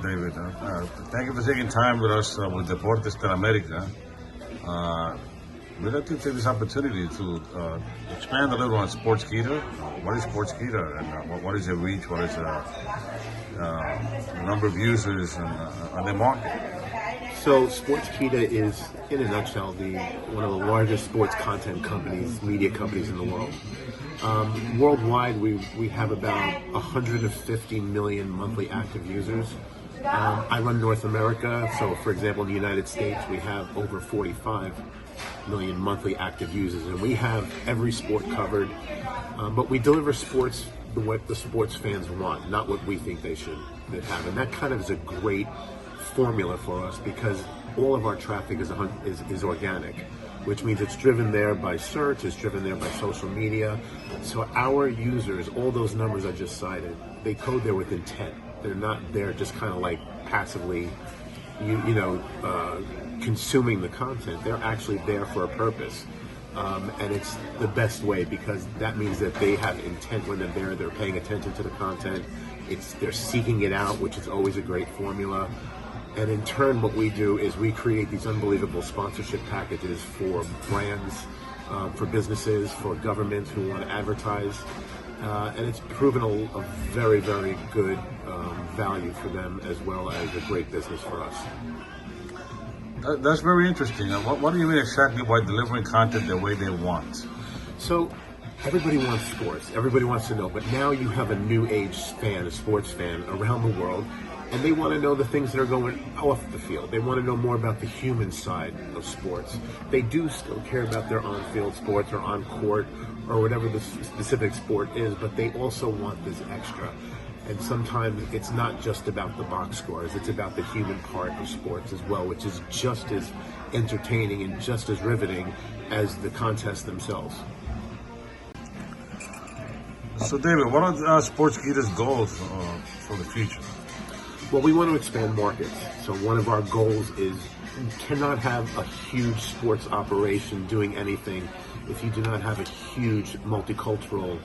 David. Thank you for taking time with us with Deportes Teleamerica. We'd like to take this opportunity to expand a little on SportsKeeda. What is SportsKeeda, and what is the reach? What is the number of users and the market? So SportsKeeda is, in a nutshell, one of the largest sports content companies, media companies in the world. Worldwide, we have about 150 million monthly active users. I run North America, so for example, in the United States, we have over 45 million monthly active users, and we have every sport covered. But we deliver sports what the sports fans want, not what we think they should have, and that kind of is a great formula for us because all of our traffic is organic, which means it's driven there by search, it's driven there by social media. So our users, all those numbers I just cited, they code there with intent. They're not there just kind of like passively, consuming the content. They're actually there for a purpose. And it's the best way because that means that they have intent when they're there. They're paying attention to the content. They're seeking it out, which is always a great formula. And in turn, what we do is we create these unbelievable sponsorship packages for brands, for businesses, for governments who want to advertise. And it's proven a very, very good value for them as well as a great business for us. That's very interesting. What do you mean exactly by delivering content the way they want? So everybody wants sports. Everybody wants to know. But now you have a new age fan, a sports fan around the world. And they want to know the things that are going off the field. They want to know more about the human side of sports. They do still care about their on-field sports or on-court or whatever the specific sport is, but they also want this extra. And sometimes it's not just about the box scores, it's about the human part of sports as well, which is just as entertaining and just as riveting as the contests themselves. So David, what are SportsKeeda's goals for the future? Well, we want to expand markets. So one of our goals is you cannot have a huge sports operation doing anything if you do not have a huge multicultural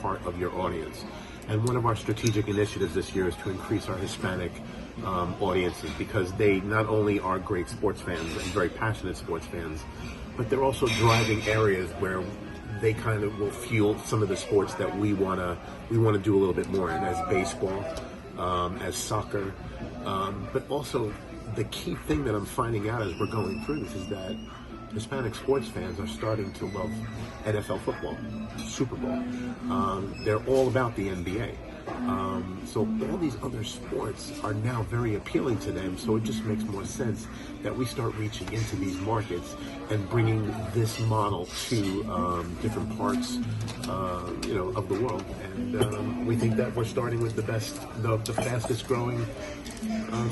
part of your audience. And one of our strategic initiatives this year is to increase our Hispanic audiences because they not only are great sports fans and very passionate sports fans, but they're also driving areas where they kind of will fuel some of the sports that we want to do a little bit more in, as baseball, as soccer, but also the key thing that I'm finding out as we're going through this is that Hispanic sports fans are starting to love NFL football, Super Bowl. They're all about the NBA. So all these other sports are now very appealing to them, so it just makes more sense that we start reaching into these markets and bringing this model to different parts of the world. And we think that we're starting with the fastest growing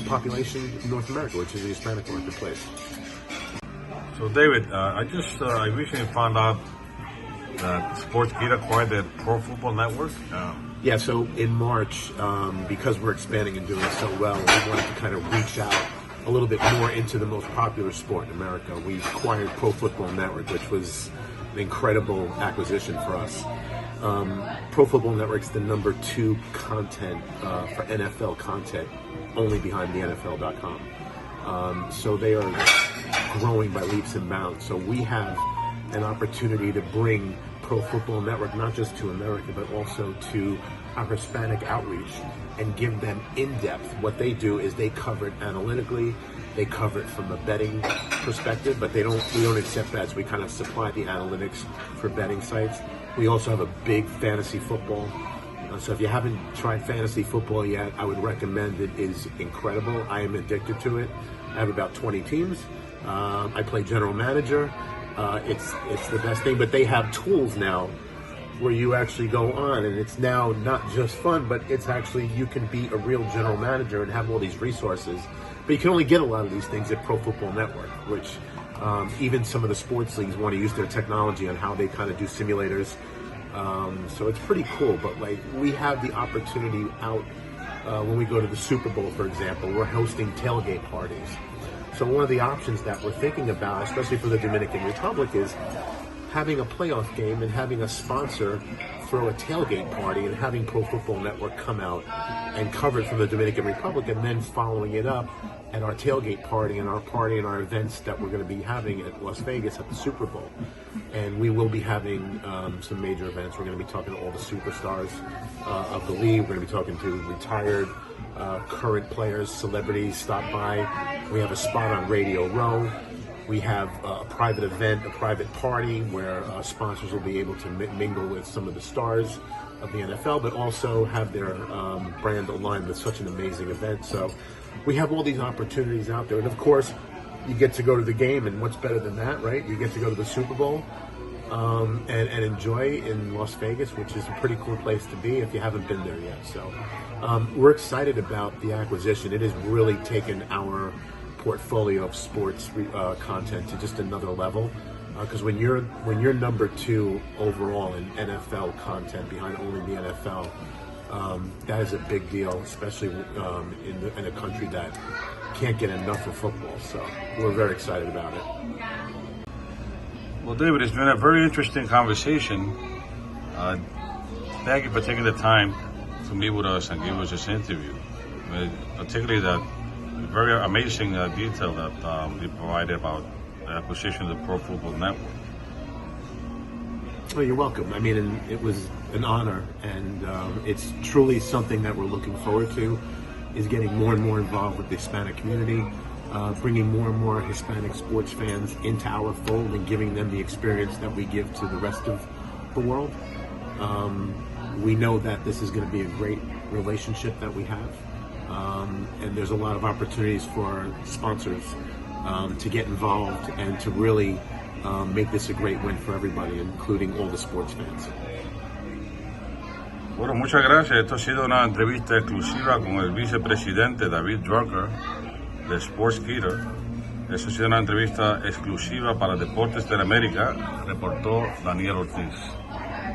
population in North America, which is the Hispanic marketplace. So David, I recently found out that SportsKeeda acquired the Pro Football Network. Yeah, so in March, because we're expanding and doing so well, we wanted to kind of reach out a little bit more into the most popular sport in America. We acquired Pro Football Network, which was an incredible acquisition for us. Pro Football Network's the number 2 content for NFL content, only behind the NFL.com. So they are growing by leaps and bounds. So we have an opportunity to bring Pro Football Network not just to America, but also to our Hispanic outreach and give them in-depth. What they do is they cover it analytically, they cover it from a betting perspective, but we don't accept bets. We kind of supply the analytics for betting sites. We also have a big fantasy football. So if you haven't tried fantasy football yet, I would recommend it. It is incredible. I am addicted to it. I have about 20 teams. I play general manager. It's the best thing, but they have tools now where you actually go on, and it's now not just fun, but it's actually, you can be a real general manager and have all these resources. But you can only get a lot of these things at Pro Football Network, which even some of the sports leagues want to use their technology on how they kind of do simulators. So it's pretty cool, but like we have the opportunity out when we go to the Super Bowl, for example, we're hosting tailgate parties. So one of the options that we're thinking about, especially for the Dominican Republic, is having a playoff game and having a sponsor throw a tailgate party and having Pro Football Network come out and cover it from the Dominican Republic, and then following it up at our tailgate party and our events that we're going to be having at Las Vegas at the Super Bowl. And we will be having some major events. We're going to be talking to all the superstars of the league. We're going to be talking to retired, current players, celebrities stop by. We have a spot on Radio Row. We have a private event, a private party where sponsors will be able to mingle with some of the stars of the NFL, but also have their brand aligned with such an amazing event. So we have all these opportunities out there. And of course, you get to go to the game, and what's better than that, right? You get to go to the Super Bowl and enjoy in Las Vegas, which is a pretty cool place to be if you haven't been there yet. So we're excited about the acquisition. It has really taken our portfolio of sports content to just another level, because when you're number 2 overall in NFL content behind only the NFL, that is a big deal, especially in a country that can't get enough of football. So we're very excited about it. Well, David, it's been a very interesting conversation. Thank you for taking the time to meet with us and give us this interview, particularly that very amazing detail that you provided about the acquisition of the Pro Football Network. Well, you're welcome. I mean, it was an honor, and it's truly something that we're looking forward to, is getting more and more involved with the Hispanic community, bringing more and more Hispanic sports fans into our fold and giving them the experience that we give to the rest of the world. We know that this is going to be a great relationship that we have. And there's a lot of opportunities for sponsors to get involved and to really make this a great win for everybody, including all the sports fans. Bueno, muchas gracias. Esto ha sido una entrevista exclusiva con el vicepresidente David Druc de SportsKeeda. Eso ha sido una entrevista exclusiva para Deportes Teleamerica, reportó Daniel Ortiz.